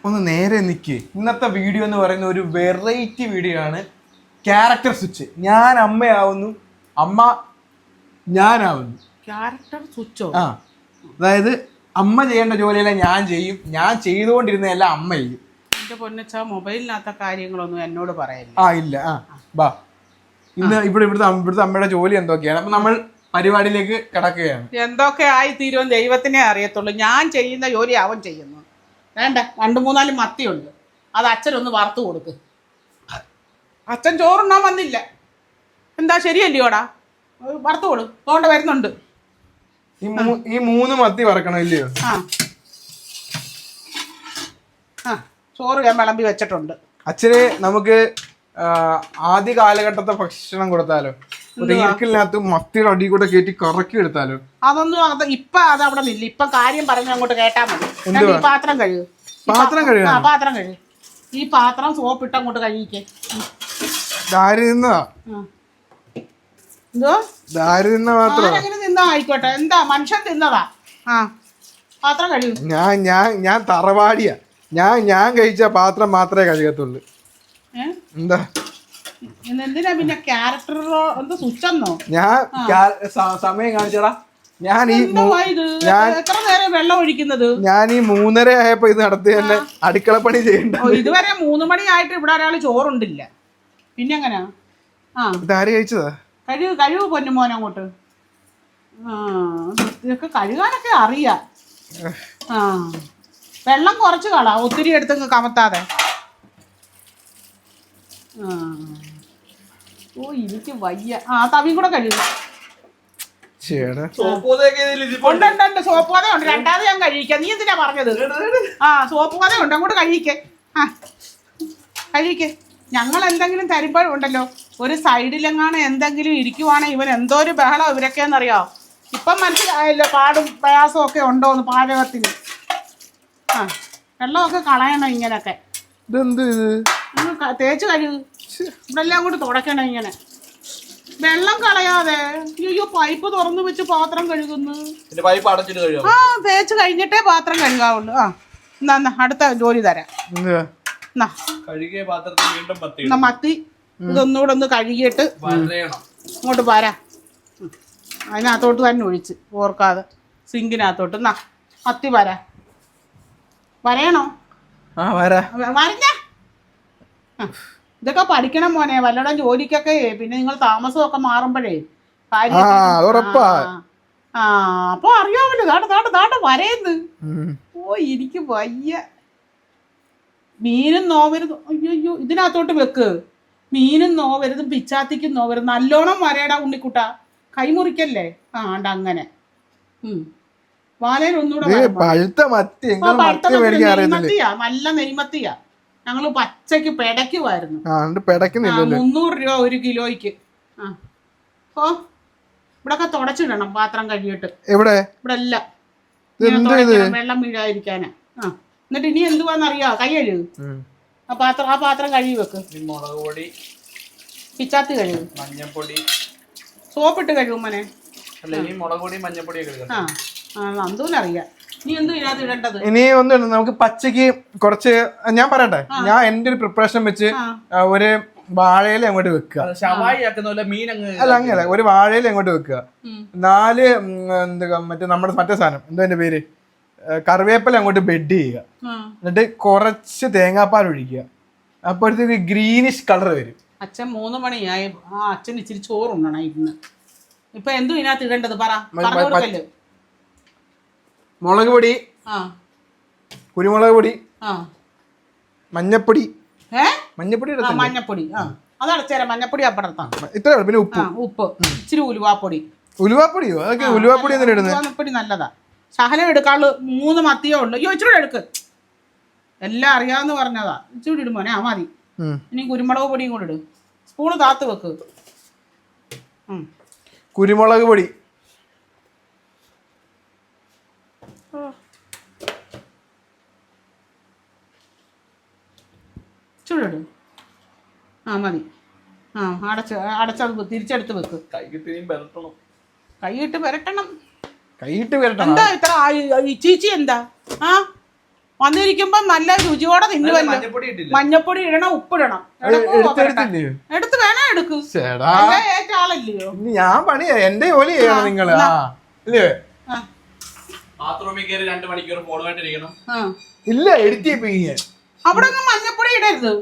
ഒന്ന് നേരെ നിൽക്ക്. ഇന്നത്തെ വീഡിയോ എന്ന് പറയുന്ന ഒരു വെറൈറ്റി വീഡിയോ ആണ്. Character switch. ഞാൻ അമ്മയാവുന്നു, അമ്മ ഞാനാവുന്നു. ക്യാരക്ടർ സ്വിച്ചോ? ആ, അതായത് അമ്മ ചെയ്യേണ്ട ജോലിയെല്ലാം ഞാൻ ചെയ്യും, ഞാൻ ചെയ്തുകൊണ്ടിരുന്നതെല്ലാം അമ്മ ചെയ്യും. എന്റെ പൊന്നച്ച, മൊബൈലിനകത്ത കാര്യങ്ങളൊന്നും എന്നോട് പറയില്ല. ഇല്ല. ബാ, ഇന്ന് ഇവിടുത്തെ അമ്മയുടെ ജോലി എന്തൊക്കെയാണ്, അപ്പൊ നമ്മൾ പരിപാടിയിലേക്ക് കിടക്കുകയാണ്. എന്തൊക്കെ ആയി തീരുമെന്ന് ദൈവത്തിനെ അറിയത്തുള്ളൂ. ഞാൻ ചെയ്യുന്ന ജോലി അവൻ ചെയ്യുന്നു. വേണ്ട, 2-3 മത്തിയുണ്ട്, അത് അച്ഛനൊന്ന് വറുത്ത് കൊടുക്ക്. അച്ഛൻ ചോറുണ്ണാൻ വന്നില്ല. എന്താ ശരിയല്ലയോടാ? വറുത്ത് കൊടു, തോണ്ട വരുന്നുണ്ട്. ഈ 3 മത്തി വറക്കണം ഇല്ലയോ? ചോറ് ഞാൻ വിളമ്പി വെച്ചിട്ടുണ്ട്. അച്ഛന് നമുക്ക് ആദ്യ കാലഘട്ടത്തെ ഭക്ഷണം കൊടുത്താലോ? ഈർക്കിലിനകത്ത് മത്തിയുടെ അടി കൂടെ കയറ്റി കറക്കി എടുത്താലോ? അതൊന്നും ഇപ്പൊ അതവിടെ നില്ല. ഇപ്പൊ കാര്യം പറഞ്ഞ് അങ്ങോട്ട് കേട്ടാ മതി. ഈ പാത്രം കഴുകു. പാത്രം കഴുകു. ഈ പാത്രം സോപ്പിട്ട് അങ്ങോട്ട് കഴുകിക്കേ. നിന്നാ ആയിക്കോട്ടെ. എന്താ മനുഷ്യൻ തിന്നതാ? പാത്രം കഴുകും. ഞാൻ തറവാടിയാ. ഞാൻ കഴിച്ച പാത്രം മാത്രമേ കഴുകത്തുള്ളൂ. എന്താ എന്തിനാ പിന്നെ ക്യാരക്ടറോ എന്താ സ്വിച്ചെന്നോ? ഞാൻ സമയം കാണിച്ചടാ. ഞാൻ ഈ എത്ര നേരം വെള്ളം ഒഴിക്കുന്നത്? ഞാൻ ഈ 3:30 ആയപ്പോ ഇത് നടത്തി തന്നെ അടുക്കളപ്പണി ചെയ്യണ്ട. ഇതുവരെ 3 മണിയായിട്ട് ഇവിടെ ഒരാൾ ചോറുണ്ടില്ല. പിന്നെ എങ്ങനാ? ഇതാര് കഴിച്ചതാ? കഴിവ് പൊന്നുമോനെ അങ്ങോട്ട്. ഇതൊക്കെ കഴുകാനൊക്കെ അറിയാം. വെള്ളം കുറച്ച് കളാ, ഒത്തിരി എടുത്തങ്ങ് കമത്താതെ. ഓ, എനിക്ക് വയ്യ. തവിയും കൂടെ കഴുകുക. ഉണ്ട്, സോപ്പ് പത ഉണ്ട്. 2ാമത് ഞാൻ കഴിക്കാം. നീ എന്തിനാ പറഞ്ഞത്? സോപ്പ് പത ഉണ്ട്, അങ്ങോട്ട് കഴിക്കേ. കഴിക്കേ. ഞങ്ങൾ എന്തെങ്കിലും തരുമ്പോഴുണ്ടല്ലോ, ഒരു സൈഡിലെങ്ങാണ് എന്തെങ്കിലും ഇരിക്കുവാണെങ്കിൽ ഇവൻ എന്തോ ഒരു ബഹളം ഇവരൊക്കെയെന്നറിയോ. ഇപ്പം മനസ്സിലായല്ലോ പാടും പ്രയാസവും ഒക്കെ ഉണ്ടോന്ന് പാചകത്തിന്. വെള്ളമൊക്കെ കളയണം ഇങ്ങനൊക്കെ. തേച്ച് കഴുകു. ഇവിടെ എല്ലാം കൂടി തുടയ്ക്കണം ഇങ്ങനെ. വെള്ളം കളയാതെ. അയ്യോ, പൈപ്പ് തുറന്നു വെച്ച് പാത്രം കഴുകുന്നു. തേച്ച് കഴിഞ്ഞിട്ടേ പാത്രം കഴുകാവുള്ളൂ. എന്നാ അടുത്ത ജോലി തരാം. മത്തി ഇതൊന്നുകൂടെ ഒന്ന് കഴുകിയിട്ട് ഇങ്ങോട്ട് പോരാ. അതിനകത്തോട്ട് തന്നെ ഒഴിച്ച് ഓർക്കാതെ സിങ്കിനകത്തോട്ട്. മത്തി വരയണോ? വരഞ്ഞ. ഇതൊക്കെ പഠിക്കണം മോനെ, വല്ലതും ജോലിക്കൊക്കെ. പിന്നെ നിങ്ങൾ താമസമൊക്കെ മാറുമ്പോഴേ അപ്പൊ അറിയാമല്ലോ. താട്ട് വരയുന്നു. ഓ, എനിക്ക് വയ്യ. മീനും നോവരുത്. അയ്യോ, ഇതിനകത്തോട്ട് വെക്ക്. മീനും നോവരുതും പിച്ചാത്തിക്കും നോവരുത്. നല്ലോണം വരയടാ ഉണ്ണിക്കുട്ട. കൈമുറിക്കല്ലേ. അങ്ങനെ വാലയിൽ ഒന്നുകൂടെ. നല്ല നെയ്മത്തിയാ. ഞങ്ങള് പച്ചക്ക് പെടയ്ക്കുമായിരുന്നു. 300 രൂപ 1 കിലോയ്ക്ക്. ഇവിടൊക്കെ തുടച്ചിടണം പാത്രം കഴിയിട്ട്. ഇവിടെ എല്ലാം വെള്ളം വീഴാതിരിക്കാനാ. എന്നിട്ട് ഇനി എന്തുവാന്നറിയാ? കൈ കഴുകു. ആ പാത്രം കഴുകി വെക്ക്. മുളക് പൊടി, പിച്ചാത്തി കഴുകു. മഞ്ഞപ്പൊടി, സോപ്പിട്ട് കഴുകും മോനെ. മുളക് പൊടി മഞ്ഞപ്പൊടി അന്തൂനറിയാം. നീ എന്ത് ഇതിനകത്ത് ഇടേണ്ടത്? ഇനി ഒന്നും നമുക്ക് പച്ചക്ക് കുറച്ച് ഞാൻ പറയട്ടെ. ഞാൻ എന്റെ ഒരു പ്രിപ്പറേഷൻ വെച്ച് ഒരു വാഴയില അങ്ങോട്ട് വെക്കുക. അല്ല, അങ്ങനെ ഒരു വാഴയില അങ്ങോട്ട് വെക്കുക. 4 മറ്റേ സാധനം എന്തോ എന്റെ പേര്, കറിവേപ്പില അങ്ങോട്ട് ബെഡ് ചെയ്യുക. എന്നിട്ട് കുറച്ച് തേങ്ങാപ്പാൽ ഒഴിക്കുക. അപ്പോഴത്തേക്ക് ഗ്രീനിഷ് കളർ വരും. അച്ഛൻ 3 മണിയായി. അച്ഛൻ ഇച്ചിരി ചോറുണ്ണണം ഇന്ന്. ഇപ്പൊ എന്തു ഇതിനകത്ത് ഇടേണ്ടത് പറ. മുളക് പൊടി, കുരുമുളക് പൊടി, മഞ്ഞപ്പൊടി. മഞ്ഞപ്പൊടി അതടച്ചേരാം. മഞ്ഞപ്പൊടി അപ്പുറത്താ. ഇത്ര. പിന്നെ ഉപ്പ്, ഇച്ചിരി ഉലുവാപ്പൊടി. ഉലുവാപ്പൊടിയോ? അതൊക്കെ ഉലുവാപ്പൊടി ഉലുവാപ്പൊടി നല്ലതാ. ശകലം എടുക്കാള്. 3 മത്തിയോ ഉള്ളു. അയ്യോ, ഇച്ചിരി എടുക്ക്. എല്ലാം അറിയാന്ന് പറഞ്ഞതാ. ഇച്ചിരി ഇടുമോനെ. മതി. ഇനി കുരുമുളക് പൊടിയും കൂടെ ഇടും. സ്പൂണ് താത്ത് വെക്ക്. കുരുമുളക് പൊടി ചൂടിടും. മതി. അടച്ചത് തിരിച്ചെടുത്ത് വെക്ക്. കൈയിട്ട് പുരട്ടണം. കൈയിട്ട് പുരട്ടണം. എന്താ ഇത്ര ചീച്ചി? എന്താ വന്നിരിക്കുമ്പോ നല്ല രുചിയോടെ തിന്നുവല്ലോ. മഞ്ഞപ്പൊടി ഇട്ടില്ല. മഞ്ഞപ്പൊടി ഇടണം, ഉപ്പിടണം. എടുത്തില്ലേ എടുത്ത് വേണേ എടുക്ക്. ചേടാ ഏറ്റ ആളല്ലയോ. ഞാൻ പണിയാ എന്റെ ജോലി ചെയ്യണം നിങ്ങള്. ഇല്ലേ ബാത്റൂമിൽ കയറി 2 മണിക്കൂർ ഫോണുമായിട്ടിരിക്കണം. ഇല്ല എഡിറ്റ് ചെയ്യിപ്പിക്കാൻ. അവിടെ ഒന്നും മഞ്ഞപ്പൊടി ഇടരുത്.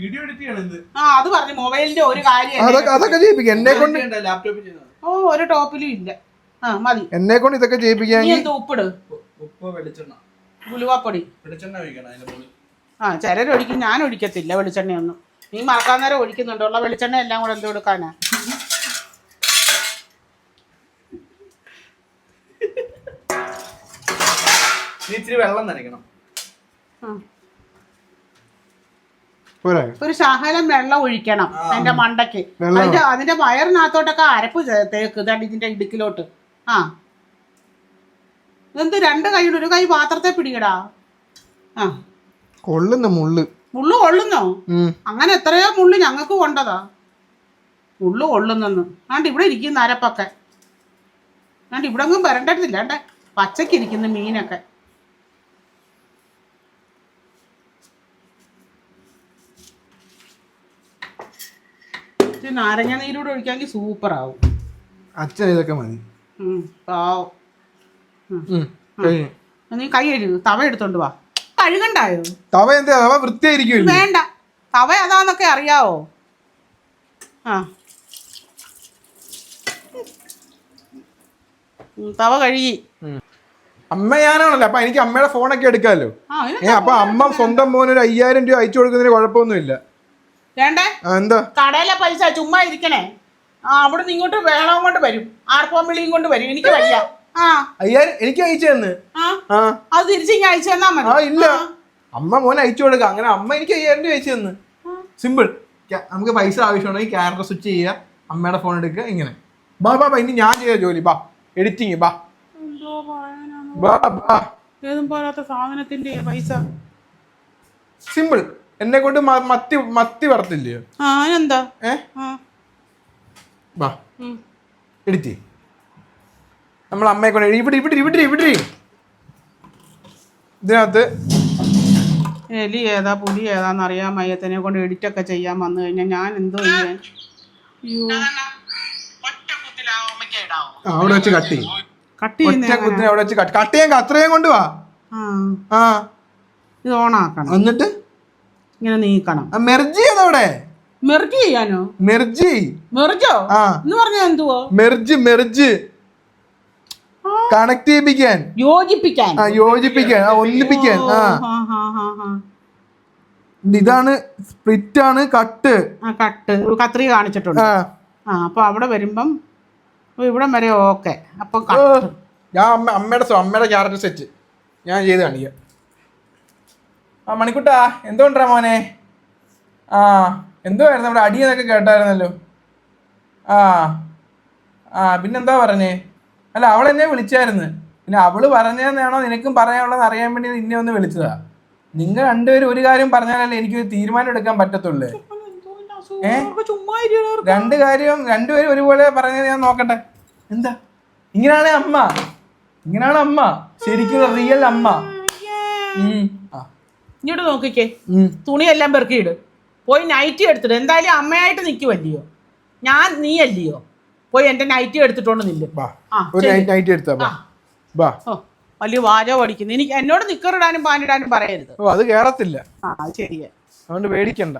വീഡിയോ എഡിറ്റ് ചെയ്യണത്. അത് പറഞ്ഞു മൊബൈലിന്റെ ഒരു കാര്യം. അതൊക്കെ ചെയ്യിപ്പിക്കാം എന്നെ കൊണ്ട്. ലാപ്ടോപ്പിൽ ചെയ്യുന്നത്. ഒരു ടോപ്പിലും ഇല്ല. മതി എന്നെ കൊണ്ട് ഇതൊക്കെ ചെയ്യിപ്പിക്കാൻ. ഉപ്പിട്, ഉപ്പ്, വെളിച്ചെണ്ണ, ഉലുവാപ്പൊടി. വെളിച്ചെണ്ണ ഒഴിക്കണം അതിന്റെ മുകളിൽ. ചിലരൊഴിക്കും, ഞാൻ ഒഴിക്കത്തില്ല വെളിച്ചെണ്ണയൊന്നും. നീ മറക്കാൻ നേരം ഒഴിക്കുന്നുണ്ട്. ഉള്ള വെളിച്ചെണ്ണ എല്ലാം കൂടെ എന്ത് കൊടുക്കാനാ? ഇച്ചിരി വെള്ളം നനയ്ക്കണം. ഒരു ശകലം വെള്ളം ഒഴിക്കണം അതിന്റെ മണ്ടയ്ക്ക്. അതിന്റെ വയറിനകത്തോട്ടൊക്കെ അരപ്പ് തേക്ക്. ഇതിന്റെ ഇടുക്കിലോട്ട്. ഇതെന്ത് 2 കൈയുടെ 1 കൈ പാത്രത്തെ പിടിക്കടാ. കൊള്ളുന്ന മുള്ളു കൊള്ളുന്നോ? അങ്ങനെ എത്രയോ മുള്ളു ഞങ്ങൾക്ക് കൊണ്ടതാ. മുള്ളു കൊള്ളുന്നെന്ന്. ആണ്ട് ഇവിടെ ഇരിക്കുന്ന അരപ്പൊക്കെ. ആണ്ട് ഇവിടെ ഒന്നും വരണ്ടതില്ല. ആണ്ടെ പച്ചക്കിരിക്കുന്ന മീനൊക്കെ. നാരങ്ങ നീരൂടെ ഒഴിക്കാമെങ്കിൽ സൂപ്പർ ആവും. അച്ഛൻ ഇതൊക്കെ മതി. നീ കൈ കഴുകു. തവ എടുത്തോണ്ട് വാ. കഴുകണ്ടായോ? തവ എന്താ തവ വൃത്തിയായിരിക്കും. വേണ്ട, തവ അതാന്നൊക്കെ അറിയാവോ? തവ കഴുകി. അമ്മ ഞാനാണല്ലോ, അപ്പൊ എനിക്ക് അമ്മയുടെ ഫോണൊക്കെ എടുക്കാമല്ലോ. അപ്പൊ അമ്മ സ്വന്തം മോന് 5000 രൂപ അയച്ചു കൊടുക്കുന്നതിന് കുഴപ്പമൊന്നുമില്ല. വേണ്ടേ? എന്താ കടയിലെ പൈസ ചുമ്മാ ഇരിക്കണേ. അവിടുന്ന് ഇങ്ങോട്ട് വേളം കൊണ്ട് വരും, ആർപ്പോ വിളിയും കൊണ്ട് വരും. എനിക്ക് വയ്യ. 5000 എനിക്ക് അയച്ചു തന്നെ. അത് തിരിച്ച് ഇങ്ങനെ അയച്ചു തന്നാ മതി. ഇല്ല, അമ്മ മോനെ അയച്ചു കൊടുക്കാം. അങ്ങനെ അമ്മ എനിക്ക് 5000 രൂപ അയച്ചു തന്നു. സിമ്പിൾ. നമുക്ക് പൈസ ആവശ്യമുണ്ടെങ്കിൽ ക്യാമറ സ്വിച്ച് ചെയ്യുക, അമ്മയുടെ ഫോൺ എടുക്കുക. ഇങ്ങനെ ബാ ബാ ഇനി ഞാൻ ചെയ്ത ജോലി. ബാ എഡിറ്റിങ്. ബാ ഏതും പോലാത്ത സാധനത്തിന്റെ പൈസ. സിമ്പിൾ. എന്നെ കൊണ്ട് മത്തി വറത്തില്ലയോ? എന്താ ബാ എഡിറ്റ്. നമ്മൾ അമ്മയെ കൊണ്ട് ഇവിടെ ഇതിനകത്ത് എലി ഏതാ പുലി ഏതാന്ന് അറിയാൻ മയ്യത്തിനെ കൊണ്ട് എഡിറ്റൊക്കെ ചെയ്യാൻ വന്നു കഴിഞ്ഞാൽ ഞാൻ എന്തോ ചെയ്യാൻ? അവിടെ വെച്ച് കട്ട് ചെയ്യും. അവിടെ വെച്ച് കട്ട് ചെയ്യാൻ അത്രയും കൊണ്ട് വാ. ഇത് ഓണാക്കണം. എന്നിട്ട് ഇങ്ങനെ നീക്കണം. മെർജി അതവിടെ. മെർജ് ചെയ്യാനോ? മെർജോ എന്ന് പറഞ്ഞാ എന്തുവോ? മെർജ് കണക്ട് ചെയ്യിപ്പിക്കാൻ, യോജിപ്പിക്കാൻ, ഒന്നിപ്പിക്കാൻ. ഇതാണ് സ്പ്ലിറ്റ് ആണ് കട്ട്. കത്രിക കാണിച്ചിട്ടുണ്ട്. അപ്പൊ അവിടെ വരുമ്പം ഇവിടം വരെ ഓക്കെ. അപ്പൊ ഞാൻ അമ്മയുടെ ക്യാരക്ടർ സെറ്റ് ഞാൻ ചെയ്ത് കാണിക്കാം. മണിക്കുട്ടാ എന്തുകൊണ്ടാ മോനെ? എന്തുവായിരുന്നു അവിടെ അടിയെന്നൊക്കെ കേട്ടായിരുന്നല്ലോ. പിന്നെന്താ പറഞ്ഞേ? അല്ല അവളെന്നെ വിളിച്ചായിരുന്നു. പിന്നെ അവള് പറഞ്ഞതെന്നാണോ നിനക്കും പറയാനുള്ളതെന്ന് അറിയാൻ വേണ്ടി നിന്നെ ഒന്ന് വിളിച്ചതാ. നിങ്ങൾ രണ്ടുപേരും ഒരു കാര്യം പറഞ്ഞാലല്ലേ എനിക്കൊരു തീരുമാനം എടുക്കാൻ പറ്റത്തുള്ളേ. രണ്ടുപേരും ഒരുപോലെ പറഞ്ഞത് ഞാൻ നോക്കട്ടെ. എന്താ ഇങ്ങനെയാണ് അമ്മ ശരിക്കും റിയൽ അമ്മ. ഇങ്ങോട്ട് നോക്കിക്കേ. തുണിയെല്ലാം പെറുക്കിയിട്. പോയി നൈറ്റി എടുത്തിട്ട്. എന്തായാലും അമ്മയായിട്ട് നിൽക്കുവല്ലയോ, നീ അല്ലയോ? പോയി എന്റെ നൈറ്റി എടുത്തിട്ടോണ്ട് നില്ല്. വലിയ വാചകം പഠിക്കുന്നു. എനിക്ക് എന്നോട് നിക്കറിടാനും പാനിടാനും പറയരുത്. അത് കേറത്തില്ല. ശരിയാ, അതുകൊണ്ട് പേടിക്കണ്ട.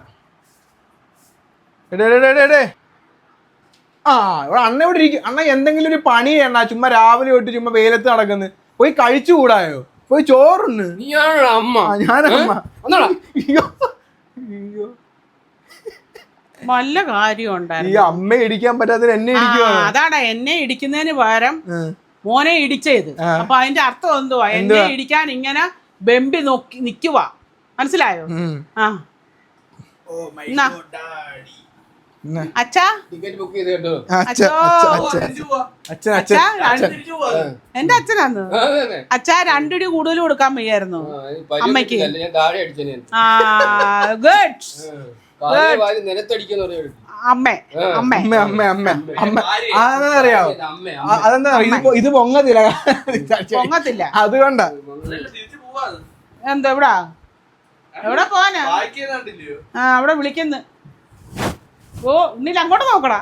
അണ്ണ ഇവിടെ ഇരിക്കും. അണ്ണ എന്തെങ്കിലും ഒരു പണി ചെയ്യണ്ട. ചുമ്മാ രാവിലെ തൊട്ട് ചുമ്മാ വെയിലത്ത് നടക്കുന്നു. പോയി കഴിച്ചുകൂടായോ? പോയി ചോറുണ്ട്. വല്ല കാര്യം ഉണ്ടായിരുന്നു. ഈ അമ്മ ഇടിക്കാൻ പറ്റാത്ത എന്നെ ഇടിക്കുവാണ്. അതാടാ, എന്നെ ഇടിക്കുന്നതിന് പകരം മോനെ ഇടിച്ചത്. അപ്പൊ അതിന്റെ അർത്ഥം എന്തുവാ? എന്നെ ഇടിക്കാൻ ഇങ്ങനെ ബെമ്പി നോക്കി നിക്കുവാ. മനസ്സിലായോ? അച്ഛാ എന്റെ അച്ഛനാന്ന്. അച്ഛാ 2 ഇടി കൂടുതൽ കൊടുക്കാൻ വയ്യായിരുന്നു അമ്മയ്ക്ക്. അറിയാവോ അതെന്താ? ഇത് പൊങ്ങത്തില്ല. അതുകൊണ്ടാ എന്താ എവിടാ എവിടെ പോവാനാ? വായിക്കുന്നുണ്ടില്ലയോ? ആ അവിടെ വിളിക്കുന്നു. ഓ ഉണ്ണിൽ അങ്ങോട്ട് നോക്കടാ.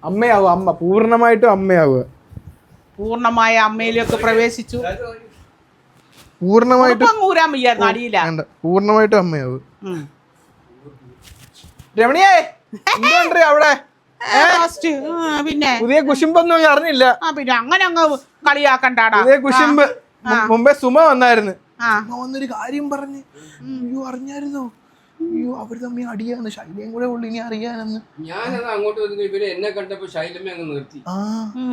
അമ്മയാവുക, അമ്മ പൂർണ്ണമായിട്ടും അമ്മയാവുക. പൂർണ്ണമായ അമ്മയിലേക്ക് പ്രവേശിച്ചു. പൂർണ്ണമായിട്ടും അങ്ങ് ഊരാൻ വയ്യായിരുന്നു അടിയില്ല. പൂർണ്ണമായിട്ടും അമ്മയാവുക. രമണിയേ എന്തുണ്ട് അവിടെ? പിന്നെ പുതിയ കുശുമ്പൊന്നും ഞാൻ അറിഞ്ഞില്ല. പിന്നെ അങ്ങനെ അങ്ങ് കളിയാക്കണ്ടാടാ. പുതിയ കുശുമ്പ് മുമ്പേ സുമ വന്നായിരുന്നു. ആ വന്നൊരു കാര്യം പറഞ്ഞ്, അയ്യോ അറിഞ്ഞായിരുന്നോ? അയ്യോ അവര് തമ്മിൽ അടിയാന്ന്, ശൈലയും കൂടെ ഉള്ളു ഇനി അറിയാനെന്ന്. ഞാനത് അങ്ങോട്ട് വന്നു. ഇവര് എന്നെ കണ്ടപ്പോ ശൈലമ്മ അങ്ങ് നിർത്തി.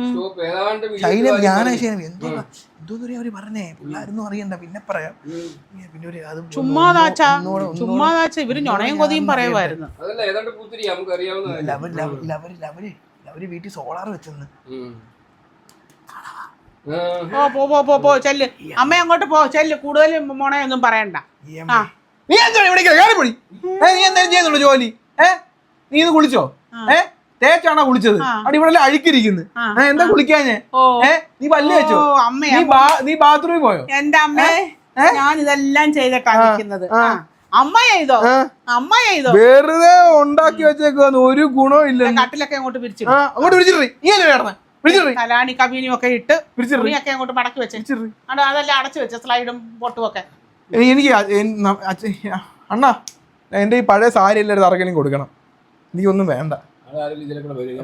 സ്റ്റോപ്പ് ഏതാണ്ട് ശൈലം ഞാനാ എന്തോന്ന് അവര് പറഞ്ഞേ, പിള്ളേരൊന്നും അറിയണ്ട, പിന്നെ പറയാം. പിന്നെ ചുമ്മാതാച്ചാ ഇവര് ഞൊണയും കൊതിയും പറയുമായിരുന്നു. അതല്ല ഏതാണ്ട് പൂത്തിരി നമുക്ക് അറിയാവുന്ന അവര് വീട്ടിൽ സോളാർ വെച്ചെന്ന്. പോ ചെല്ല്. അമ്മ അങ്ങോട്ട് പോ ചെല്ല്. കൂടുതൽ മോണയൊന്നും പറയണ്ട. നീ എന്താ ഇവിടെ കയറിപ്പൊടി? നീ എന്തായാലും ചെയ്യുന്നുള്ളൂ ജോലി. നീ ഇത് കുളിച്ചോ? തേച്ചാണോ കുളിച്ചത്? അവിടെ ഇവിടെ അഴുക്കിരിക്കുന്നു. എന്താ കുളിക്കാഞ്ഞേ? നീ പല്ല് വെച്ചോ? നീ ബാത്റൂമിൽ പോയോ? എന്റെ അമ്മേ, ഞാൻ ഇതെല്ലാം ചെയ്തിട്ടാണ് നിൽക്കുന്നത്. അമ്മ ചെയ്തോ? അമ്മ ചെയ്തോ? വെറുതെ ഉണ്ടാക്കി വെച്ചേക്കുവാന്ന്, ഒരു ഗുണവും ഇല്ല. കട്ടിലൊക്കെ അങ്ങോട്ട് പിരിച്ചു. അങ്ങോട്ട് പിടിച്ചിട്ടേ. നീ അല്ലേ വേണം കലാണി കബീനിയും ഒക്കെ ഇട്ട് തുണിയൊക്കെ അങ്ങോട്ട് മടക്കി വെച്ച് അതെല്ലാം അടച്ചു വെച്ച സ്ലൈഡും പൊട്ടും ഒക്കെ. എനിക്ക് അണ്ണാ എന്റെ ഈ പഴയ സാരി എല്ലാവരും ആർക്കെങ്കിലും കൊടുക്കണം. എനിക്കൊന്നും വേണ്ട.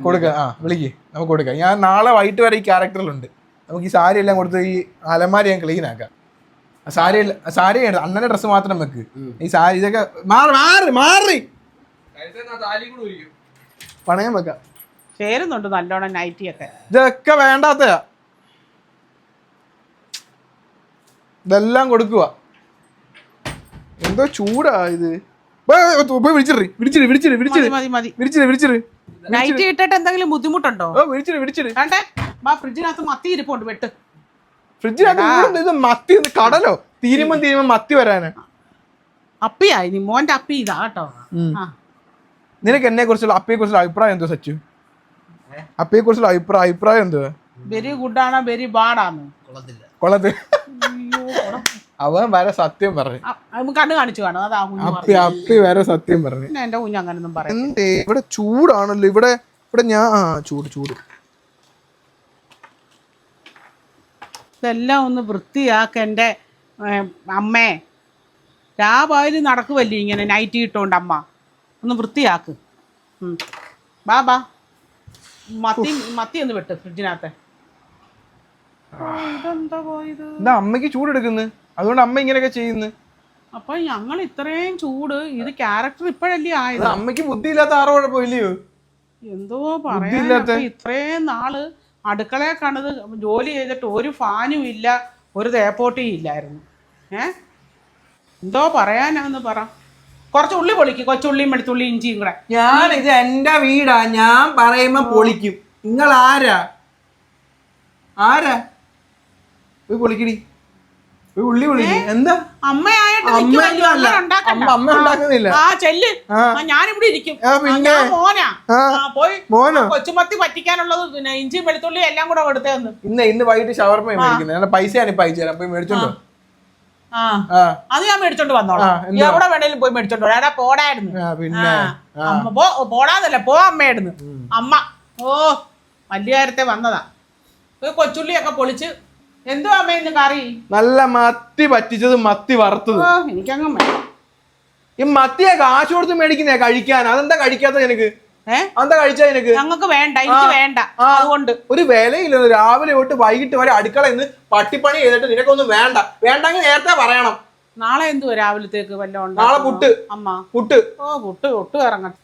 കൊടുക്ക. വിളിക്ക്, നമുക്ക് കൊടുക്കാം. ഞാൻ നാളെ വൈകിട്ട് വരെ ഈ ക്യാരക്ടറിലുണ്ട്. നമുക്ക് ഈ സാരി എല്ലാം കൊടുത്ത് ഈ അലമാരി ഞാൻ ക്ലീൻ ആക്കാം. സാരി അണ്ണന്റെ ഡ്രസ്സ് മാത്രം വെക്ക്. ഈ സാരി ഇതൊക്കെ മാറി പണയം വെക്കാം. ചേരുന്നുണ്ട് നല്ലോണം നൈറ്റി ഒക്കെ. ഇതൊക്കെ വേണ്ടാത്തയാ. ഇതെല്ലാം കൊടുക്കുക. എന്തോ ചൂടാ ഇത്. നൈറ്റി ഇട്ടിട്ട് എന്തെങ്കിലും ബുദ്ധിമുട്ടുണ്ടോ? ഫ്രിഡ്ജിനകത്ത് മത്തി ഇരിപ്പുണ്ട്. വെട്ട്. ഫ്രിഡ്ജിനകത്ത് ഇത് മത്തി കടലോ? തീരുമ്പോ മത്തി വരാന്. അപ്പിയായി മോന്റെ അപ്പി ഇതാ കേട്ടോ. നിനക്ക് എന്നെ കുറിച്ചുള്ള അപ്പിയെ കുറിച്ചുള്ള അഭിപ്രായം എന്തോ സച്ചു? അപ്പിയെ കുറിച്ചുള്ള അഭിപ്രായം എന്തുവാ? വെരി ഗുഡ് ആണോ വെരി ബാഡ് ആണോ? കൊള്ളത്ത്. അവൻ വരെ സത്യം പറഞ്ഞു. കണ്ണു കാണിച്ചു കാണും. അതാ അപ്പി വരെ സത്യം പറഞ്ഞു. എന്റെ കുഞ്ഞ് അങ്ങനൊന്നും പറയാം. എന്തേ ഇവിടെ ചൂടാണല്ലോ. ഇവിടെ ഞാൻ ചൂട് ഇതെല്ലാം ഒന്ന് വൃത്തിയാക്ക എന്റെ അമ്മേ. രാവിലെ നടക്കുവല്ലേ ഇങ്ങനെ നൈറ്റി ഇട്ടോണ്ട് അമ്മ. ഒന്ന് വൃത്തിയാക്ക്. ബാ മത്തി ഒന്ന് വെട്ട് ഫ്രിഡ്ജിനകത്ത്. ഇതെന്താ പോയത്? എന്താ അമ്മയ്ക്ക് ചൂടെടുക്കുന്നു, അതുകൊണ്ട് അമ്മ ഇങ്ങനെയൊക്കെ ചെയ്യുന്നു. അപ്പൊ ഞങ്ങൾ ഇത്രയും ചൂട്, ഇത് ക്യാരക്ടർ ഇപ്പോഴല്ലേ ആയത്. അമ്മയ്ക്ക് ബുദ്ധിയില്ലാത്ത ആറോ കുഴപ്പമില്ലയോ? എന്തോ പറയാ. ഇത്രയും നാള് അടുക്കളയെ കണ്ടത് ജോലി ചെയ്തിട്ട് ഒരു ഫാനും ഇല്ല, ഒരു തേപ്പോട്ടിയും ഇല്ലായിരുന്നു. എന്തോ പറയാനാന്ന് പറ. കുറച്ച് ഉള്ളി പൊളിക്ക്. കൊച്ചുള്ളിയും വെളുത്തുള്ളി ഇഞ്ചിയും കൂടെ. ഇത് എന്റെ വീടാ, ഞാൻ പറയുമ്പോ പൊളിക്കും. നിങ്ങൾ ആരാ പോയി പൊളിക്കടി. ഉള്ളി പൊളിക്കും. എന്താ അമ്മയായിട്ട് അമ്മ ഉണ്ടാക്കുന്നില്ല. ഞാനിവിടെ ഇരിക്കും. പിന്നെ മോനോ കൊച്ചുമത്തി പറ്റിക്കാനുള്ളത് പിന്നെ ഇഞ്ചിയും വെളുത്തുള്ളി എല്ലാം കൂടെ കൊടുത്തേന്ന്. ഇന്ന് വൈകിട്ട് ഷവർമ മേടിക്കുന്നത്. പൈസയാണ് ഇപ്പൊ അയച്ചു തരാം. പോയി മേടിച്ചോണ്ടോ? അത് ഞാൻ മേടിച്ചോണ്ട് വന്നോളാം. എവിടെ വേണേലും പോയി മേടിച്ചോണ്ട് വരാ. പോടായിരുന്നു. പിന്നെ പോടാന്നല്ല, പോ അമ്മയായിരുന്നു. അമ്മ വലിയ കാര്യത്തെ വന്നതാ. കൊച്ചുള്ളിയൊക്കെ പൊളിച്ച്. എന്തോ അമ്മ ഇന്ന് കറി? നല്ല മത്തി പറ്റിച്ചത്, മത്തി വറുത്തത്. എനിക്കങ്ങ് ഈ മത്തിയെ കാശ് കൊടുത്ത് മേടിക്കുന്നേ കഴിക്കാൻ. അതെന്താ കഴിക്കാത്ത നിനക്ക്? എന്താ കഴിച്ചാ നിനക്ക്? ഞങ്ങൾക്ക് വേണ്ട, എനിക്ക് വേണ്ട. അതുകൊണ്ട് ഒരു വിലയില്ല. രാവിലെ തൊട്ട് വൈകിട്ട് വരെ അടുക്കള ഇന്ന് പട്ടിപ്പണി ചെയ്തിട്ട് നിനക്കൊന്നും വേണ്ടെങ്കിൽ നേരത്തെ പറയണം. നാളെ എന്തുവാ രാവിലത്തേക്ക് വല്ലതും? നാളെ പുട്ട്. അമ്മ പുട്ട്. പുട്ട് ഇറങ്ങട്ടെ.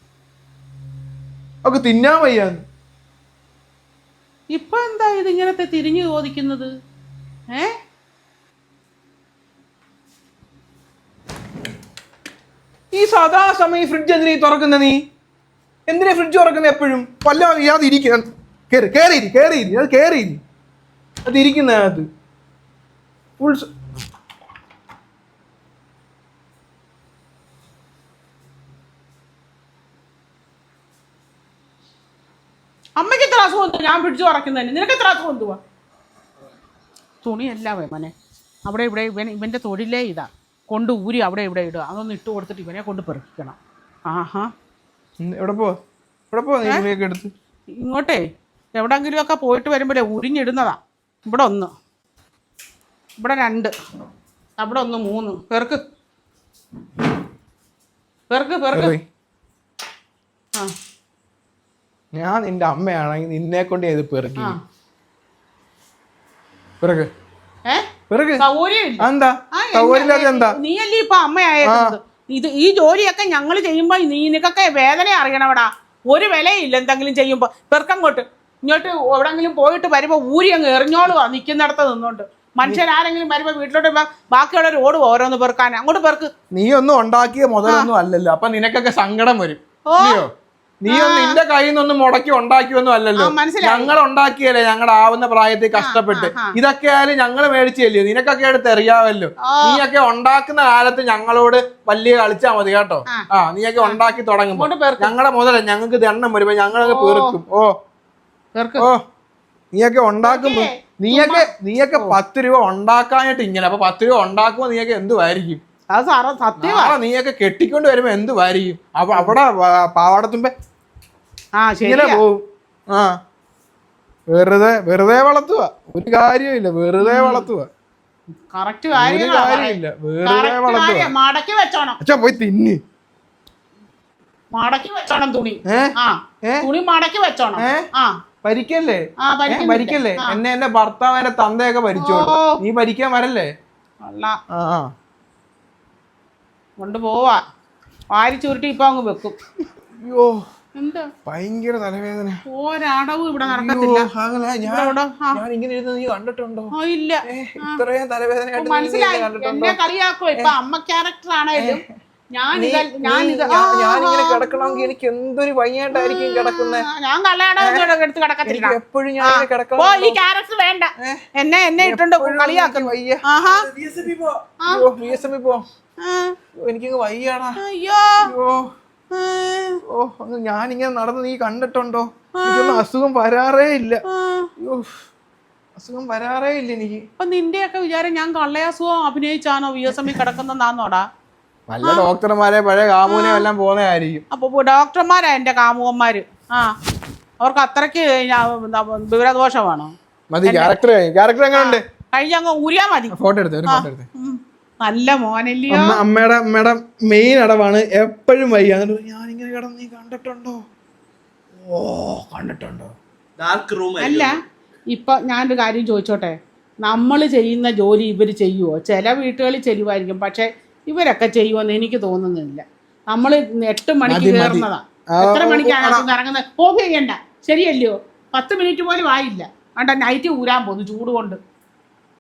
ഒക്കെ തിന്നാൻ വയ്യാന്ന്. ഇപ്പൊ എന്താ ഇത് ഇങ്ങനത്തെ തിരിഞ്ഞു ചോദിക്കുന്നത്? ഈ സാധാ സമയം ഫ്രിഡ്ജ് എന്തിനാ തുറക്കുന്ന? നീ എന്തിനാ ഫ്രിഡ്ജ് തുറക്കുന്ന എപ്പോഴും? വല്ല അത് ഇരിക്കുന്ന അത് ഇരിക്കുന്നതിനകത്ത് ഫുൾ. അമ്മയ്ക്ക് എത്ര അസുഖം എന്തുവാ ഞാൻ ഫ്രിഡ്ജ് തുറക്കുന്നതിന്? നിനക്ക് എത്ര അസുഖം എന്തുവാ? തുണിയല്ല മോനെ, അവിടെ ഇവിടെ ഇവന്റെ തൊഴിലേ ഇതാ. കൊണ്ട് ഊരി അവിടെ ഇവിടെ ഇടുക. അതൊന്ന് ഇട്ട് കൊടുത്തിട്ട് ഇവനെ കൊണ്ട് പെറുക്കിക്കണം. ആഹാ, എവിടെ പോ നീ തുണിയൊക്കെ എടുത്ത്? ഇങ്ങോട്ടേ എവിടെങ്കിലുമൊക്കെ പോയിട്ട് വരുമ്പോഴേ ഉരിഞ്ഞിടുന്നതാ. ഇവിടെ 1, ഇവിടെ 2, അവിടെ 1, 3. പെറുക്ക് പെറുക്ക് പെറുക്ക്. ആ, ഞാൻ നിന്റെ അമ്മയാണെങ്കിൽ നിന്നെ കൊണ്ട് ചെയ്ത് പെറുക്കി. പെറുക്ക് പെറുക്ക്. സൗകര്യമില്ല. എന്താ സൗകര്യമില്ലാത്ത എന്താ? നീയല്ലേ ഇപ്പൊ അമ്മയായത്. ഈ ജോലിയൊക്കെ ഞങ്ങൾ ചെയ്യുമ്പോ നിനക്കൊക്കെ വേദന അറിയണവിടാ. ഒരു വിലയില്ല എന്തെങ്കിലും ചെയ്യുമ്പോ. പെറുക്കങ്ങോട്ട് ഇങ്ങോട്ട് എവിടെങ്കിലും പോയിട്ട് വരുമ്പോ ഊരി അങ്ങ് എറിഞ്ഞോളുവാ നിൽക്കുന്നിടത്ത് നിന്നോണ്ട്. മനുഷ്യരാരെങ്കിലും വരുമ്പോ വീട്ടിലോട്ട് ബാക്കിയുള്ളവർ ഓടുവോ ഓരോന്ന് പെറുക്കാൻ? അങ്ങോട്ട് പെറുക്ക്. നീ ഒന്നും ഉണ്ടാക്കിയ മുതലൊന്നും അല്ലല്ലോ, അപ്പൊ നിനക്കൊക്കെ സങ്കടം വരും. നീ ഒന്നും നിന്റെ കയ്യിൽ നിന്നൊന്നും മുടക്കി ഉണ്ടാക്കിയൊന്നും അല്ലല്ലോ. ഞങ്ങൾ ഉണ്ടാക്കിയല്ലേ ഞങ്ങളുടെ ആവുന്ന പ്രായത്തിൽ കഷ്ടപ്പെട്ട്. ഇതൊക്കെ ആയാലും ഞങ്ങൾ മേടിച്ചല്ലേ, നിനക്കൊക്കെ എടുത്ത് എറിയാവല്ലോ. നീയൊക്കെ ഉണ്ടാക്കുന്ന കാലത്ത് ഞങ്ങളോട് വലിയ കളിച്ചാ മതി കേട്ടോ. നീയൊക്കെ ഉണ്ടാക്കി തുടങ്ങുമ്പോ ഞങ്ങളുടെ മുതല ഞങ്ങൾക്ക് ദണ്ണം വരുമ്പോ ഞങ്ങളൊക്കെ പെറുക്കും. ഓ നീയൊക്കെ ഉണ്ടാക്കുമ്പോ നീയൊക്കെ 10 രൂപ ഉണ്ടാക്കാനായിട്ട് ഇങ്ങനെ. അപ്പൊ 10 രൂപ ഉണ്ടാക്കുമ്പോ നീയൊക്കെ എന്തുവായിരിക്കും? നീയൊക്കെ കെട്ടിക്കൊണ്ട് വരുമ്പോ എന്തുവായിരിക്കും? അപ്പൊ അവിടെ പാവാടത്തുമ്പോ ഇങ്ങനെ പോവും. വെറുതെ വളർത്തുക, ഒരു കാര്യമില്ല. വെറുതെ വളർത്തുക, കാര്യമില്ല. വെറുതെ വളർത്തുക. മടക്കി വെച്ചോണം. അച്ഛാ പോയി തിന്ന്. മടക്കി വെച്ചോണം തുണി. തുണി മടക്കി വെച്ചോണം. ഭരിക്കല്ലേ ഭരിക്കല്ലേ. എന്റെ ഭർത്താവ് എന്റെ തന്തയൊക്കെ ഭരിച്ചോളൂ. നീ ഭരിക്കാൻ വരല്ലേ. കൊണ്ട് പോവാ. വാരി ചുരുട്ടി ഇപ്പൊ അങ്ങ് വെക്കും. അയ്യോ എന്താ ഭയങ്കര തലവേദന. ഒരടവും ഇവിടെ നടക്കത്തില്ല. ഞാൻ ഇങ്ങനെ ഇരുന്ന് നീ കണ്ടിട്ടുണ്ടോ? ഇല്ല. ഇത്രയും തലവേദന മനസ്സിലായി. എന്നെ കളിയാക്കോ ഇപ്പൊ അമ്മ ക്യാരക്ടർ ആണേലും. ഞാനിങ്ങനെ കിടക്കണമെങ്കിൽ എനിക്ക് എന്തൊരു വയ്യാണ്ടായിരിക്കും കിടക്കുന്നത്. ഞാൻ കള്ളയാടൊന്നും എടുത്ത് കിടക്കത്തില്ല. എപ്പോഴും ഞാൻ കിടക്കണം. ഈ ക്യാരക്ടർ വേണ്ട. എന്നെ ഇട്ടുണ്ട് കളിയാക്കും. വയ്യ. എനിക്കങ്ങ് വയ്യാടാ. അയ്യോ ഞാനിങ്ങനെ നടന്ന് നീ കണ്ടിട്ടുണ്ടോ? എനിക്കൊന്നും അസുഖം വരാറേ ഇല്ല. അസുഖം വരാറേ ഇല്ല എനിക്ക്. അപ്പൊ നിന്റെയൊക്കെ വിചാരം ഞാൻ കള്ളയസുഖം അഭിനയിച്ചാണോ VSM കിടക്കുന്നതാന്നോടാ? നല്ല ഡോക്ടർമാരെ പഴയ കാമുകനെ എല്ലാം പോകുന്നതായിരിക്കും. അപ്പൊ ഡോക്ടർമാരാ എന്റെ കാമുകന്മാര്. അവർക്ക് അത്രയ്ക്ക് വിവരദോഷമാണോ? മതി. ക്യാരക്ടർ എങ്ങനെയുണ്ട്? കഴിഞ്ഞ അങ്ങ് ഊരിയാ മതി. ഫോട്ടോ എടുത്ത്. നല്ല മോനല്ലയോ. അമ്മയുടെ മെയിൻ അടവാണ് എപ്പോഴും വയ്യ. ഞാനിങ്ങനെ കിടന്ന് നീ കണ്ടിട്ടുണ്ടോ? കണ്ടിട്ടുണ്ടോ? അല്ല ഇപ്പൊ ഞാനൊരു കാര്യം ചോദിച്ചോട്ടെ. നമ്മൾ ചെയ്യുന്ന ജോലി ഇവര് ചെയ്യുവോ? ചില വീട്ടുകളിൽ ചെയ്യുമായിരിക്കും, പക്ഷെ ഇവരൊക്കെ ചെയ്യുമെന്ന് എനിക്ക് തോന്നുന്നില്ല. നമ്മൾ 8 മണിക്ക് കയറുന്നതാ. എത്ര മണിക്കാണ് ഇറങ്ങുന്നത്? ഓഫ് ചെയ്യണ്ട, ശരിയല്ലയോ? 10 മിനിറ്റ് പോലും ആയില്ല. നൈറ്റ് ഊരാൻ പോകുന്നു ചൂട് കൊണ്ട്.